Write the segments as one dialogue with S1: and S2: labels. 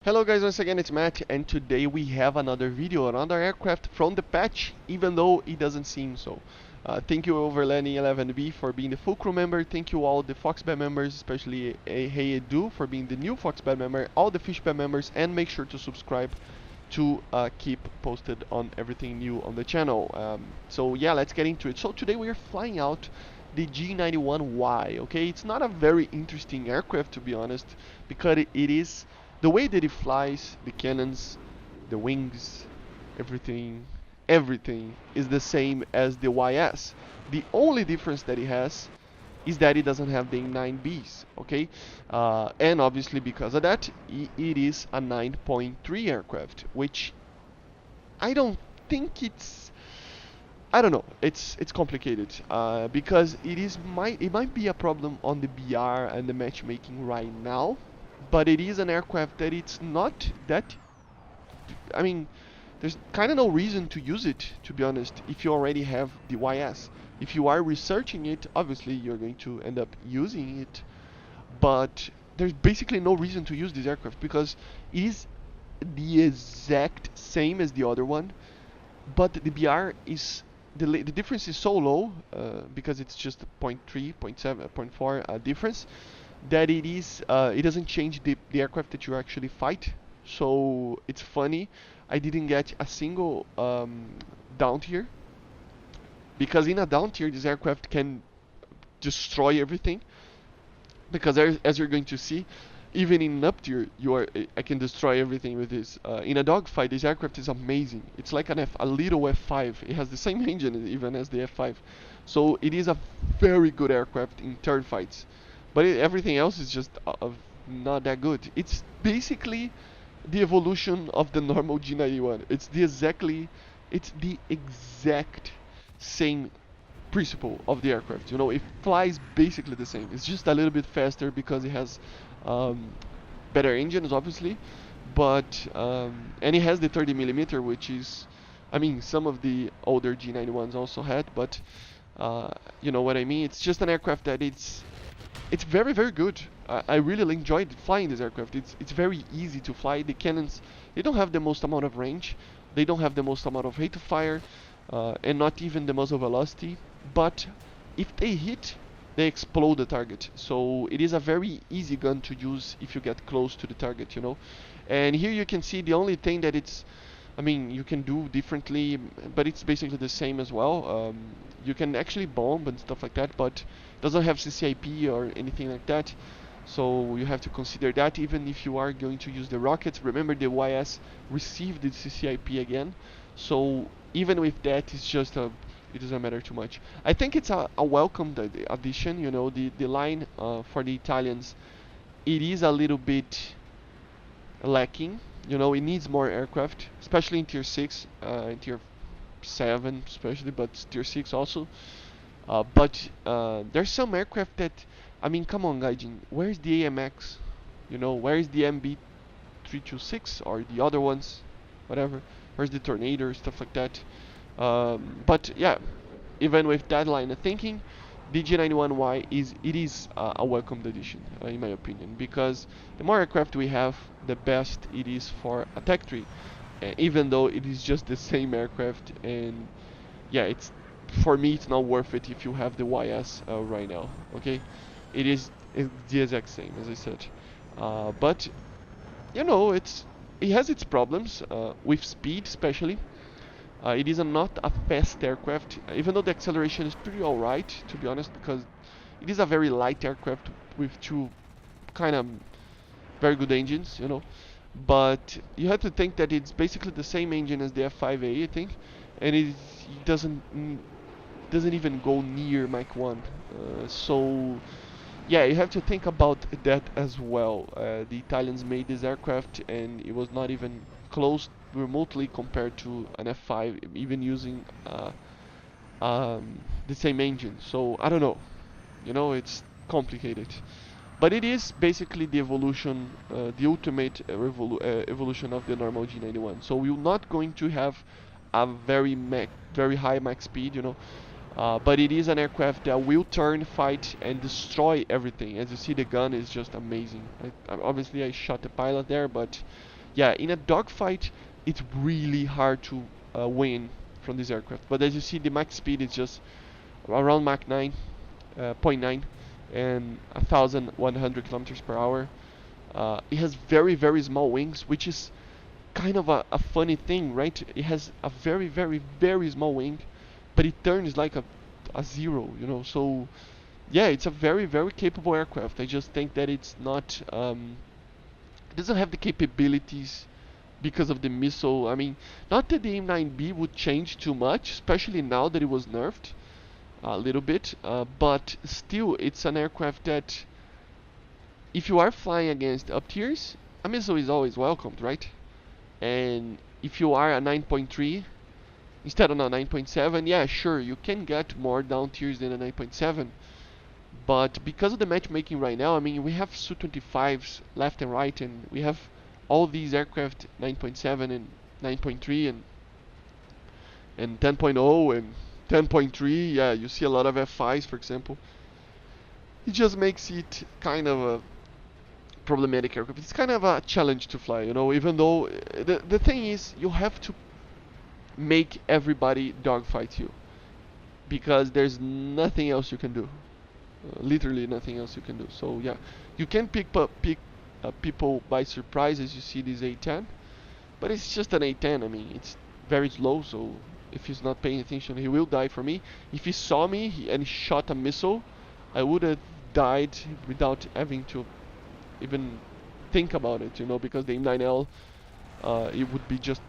S1: Hello guys, once again it's Matt, and today we have another video, another aircraft from the patch, even though it doesn't seem so. Thank you Overlanding11B for being the full crew member, thank you all the Foxbed members, especially Hey Ajude for being the new Foxbed member, all the Fishbed members, and make sure to subscribe to keep posted on everything new on the channel. So yeah, let's get into it. So today we are flying out the G-91Y, okay? It's not a very interesting aircraft to be honest, because it is the way that it flies, the cannons, the wings, everything, everything is the same as the YS. The only difference that it has is that it doesn't have the 9Bs, okay? And obviously because of that, it is a 9.3 aircraft, which I don't think I don't know. It's complicated because it might be a problem on the BR and the matchmaking right now, but it is an aircraft that it's not that. I mean, there's kind of no reason to use it, to be honest. If you already have the YS, if you are researching it, obviously you're going to end up using it, but there's basically no reason to use this aircraft because it is the exact same as the other one, but the BR is the difference is so low because it's just a point 0.3, zero point 0.7, zero point 0.4 difference that it doesn't change the aircraft that you actually fight. So it's funny, I didn't get a single down tier because in a down tier this aircraft can destroy everything because as you're going to see, even in an up tier, I can destroy everything with this. In a dogfight, this aircraft is amazing. It's like a little F5. It has the same engine even as the F5, so it is a very good aircraft in turn fights. But everything else is just not that good. It's basically the evolution of the normal G91. It's the exact same principle of the aircraft. You know, it flies basically the same. It's just a little bit faster because it has um, better engines, obviously, but and it has the 30 millimeter, which is, I mean, some of the older G91s also had, but you know what I mean. It's just an aircraft that it's very very good. I really enjoyed flying this aircraft. It's very easy to fly. The cannons, they don't have the most amount of range, they don't have the most amount of rate of fire, and not even the muzzle velocity. But if they hit, they explode the target. So it is a very easy gun to use if you get close to the target, you know. And here you can see the only thing that I mean, you can do differently, but it's basically the same as well. You can actually bomb and stuff like that, but it doesn't have CCIP or anything like that. So you have to consider that even if you are going to use the rockets. Remember the YS received the CCIP again. So even with that, it doesn't matter too much. I think it's a welcomed addition. You know, the line for the Italians, it is a little bit lacking. You know, it needs more aircraft, especially in tier 6, in tier 7 especially, but tier 6 also. But there's some aircraft that, I mean, come on, Gaijin, where's the AMX? You know, where's the MB326 or the other ones, whatever? Where's the Tornado, stuff like that? But yeah, even with that line of thinking, the G91Y is a welcomed addition, in my opinion, because the more aircraft we have, the best it is for a tech tree. Even though it is just the same aircraft, and yeah, it's for me it's not worth it if you have the YS right now. Okay, it's the exact same as I said, but you know it has its problems with speed, especially. It is not a fast aircraft, even though the acceleration is pretty alright, to be honest, because it is a very light aircraft with two kind of very good engines, you know. But you have to think that it's basically the same engine as the F5A, I think, and it doesn't even go near Mach 1. So yeah, you have to think about that as well. The Italians made this aircraft, and it was not even close remotely compared to an F5, even using the same engine. So I don't know. You know, it's complicated. But it is basically the evolution, the ultimate evolution of the normal G91. So we're not going to have a very high max speed, you know, but it is an aircraft that will turn, fight, and destroy everything. As you see, the gun is just amazing. Obviously, I shot the pilot there, but yeah, in a dogfight, it's really hard to win from this aircraft. But as you see, the max speed is just around Mach 9, point 0.9, and 1,100 kilometers per hour. It has very, very small wings, which is kind of a funny thing, right? It has a very, very, very small wing, but it turns like a zero, you know. So yeah, it's a very, very capable aircraft. I just think that it's not, it doesn't have the capabilities because of the missile. I mean, not that the M9B would change too much, especially now that it was nerfed a little bit, but still, it's an aircraft that, if you are flying against up tiers, a missile is always welcomed, right? And if you are a 9.3 instead of a 9.7, yeah, sure, you can get more down tiers than a 9.7. But because of the matchmaking right now, I mean, we have Su-25s left and right, and we have all these aircraft 9.7 and 9.3 and 10.0 and 10.3. Yeah, you see a lot of F5s, for example. It just makes it kind of a problematic aircraft. It's kind of a challenge to fly, you know, even though the thing is, you have to make everybody dogfight you, because there's nothing else you can do. Literally nothing else you can do. So yeah, you can pick people by surprise, as you see this A10, but it's just an A10. I mean, it's very slow, so if he's not paying attention, he will die for me. If he saw me and shot a missile, I would have died without having to even think about it, you know, because the M9L, it would be just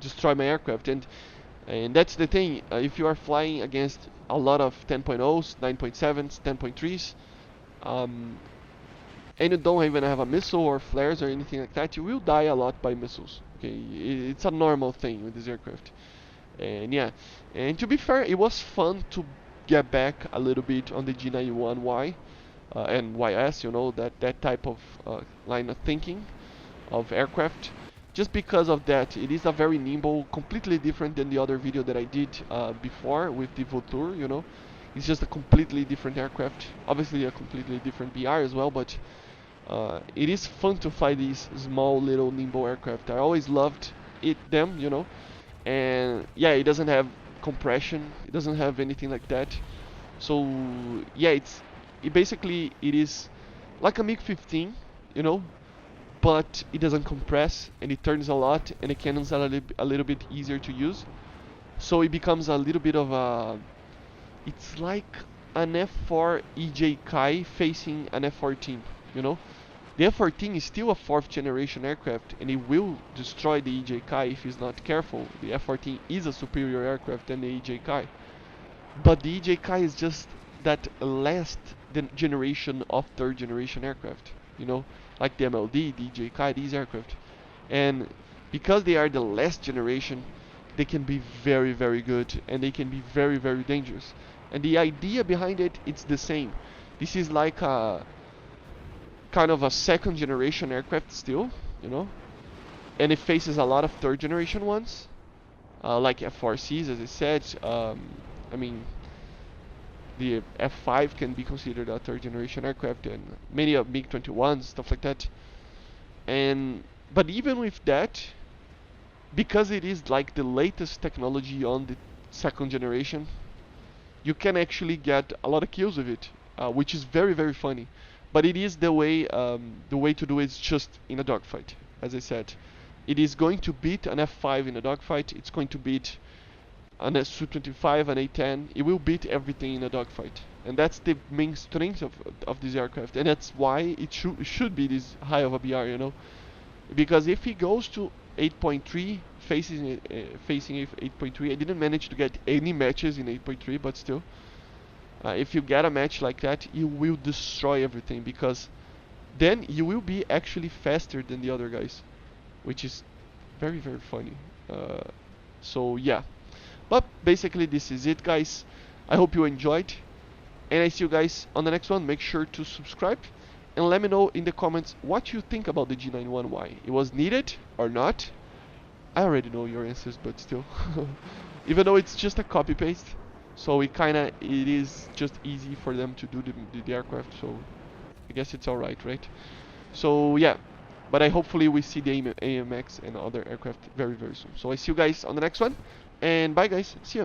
S1: destroy my aircraft. And that's the thing, if you are flying against a lot of 10.0s, 9.7s, 10.3s, and you don't even have a missile or flares or anything like that, you will die a lot by missiles. Okay, it's a normal thing with this aircraft. And yeah, and to be fair, it was fun to get back a little bit on the G-91Y and YS, you know, that type of line of thinking of aircraft. Just because of that, it is a very nimble, completely different than the other video that I did before with the Vautour, you know. It's just a completely different aircraft, obviously a completely different BR as well, but it is fun to fly these small little nimble aircraft. I always loved them, you know. And yeah, it doesn't have compression, it doesn't have anything like that. So yeah, it basically it is like a MiG-15, you know, but it doesn't compress and it turns a lot, and the cannons are a little bit easier to use. So it becomes a little bit of a, it's like an F4 EJ Kai facing an F14, you know. The F14 is still a 4th generation aircraft, and it will destroy the EJ Kai if it's not careful. The F14 is a superior aircraft than the EJ Kai. But the EJ Kai is just that last generation of 3rd generation aircraft, you know, like the MLD, the EJ Kai, these aircraft. And because they are the last generation, they can be very, very good, and they can be very, very dangerous. And the idea behind it, it's the same. This is like a kind of a 2nd generation aircraft still, you know, and it faces a lot of 3rd generation ones, like F4Cs, as I said. I mean, the F5 can be considered a 3rd generation aircraft, and many of MiG-21s, stuff like that. And but even with that, because it is like the latest technology on the 2nd generation, you can actually get a lot of kills with it, which is very, very funny. But it is the way to do it is just in a dogfight. As I said, it is going to beat an F5 in a dogfight. It's going to beat an Su-25, an A10. It will beat everything in a dogfight, and that's the main strength of this aircraft, and that's why it should be this high of a BR, you know. Because if he goes to 8.3, facing 8.3, I didn't manage to get any matches in 8.3, but still. If you get a match like that, you will destroy everything, because then you will be actually faster than the other guys, which is very, very funny. So yeah, but basically this is it, guys. I hope you enjoyed, and I see you guys on the next one. Make sure to subscribe and let me know in the comments what you think about the G-91Y. It was needed or not? I already know your answers, but still. Even though it's just a copy paste, so it is just easy for them to do the aircraft, so I guess it's alright, right? So yeah, But I hopefully we see the AMX and other aircraft very soon. So I see you guys on the next one, and bye guys, see ya.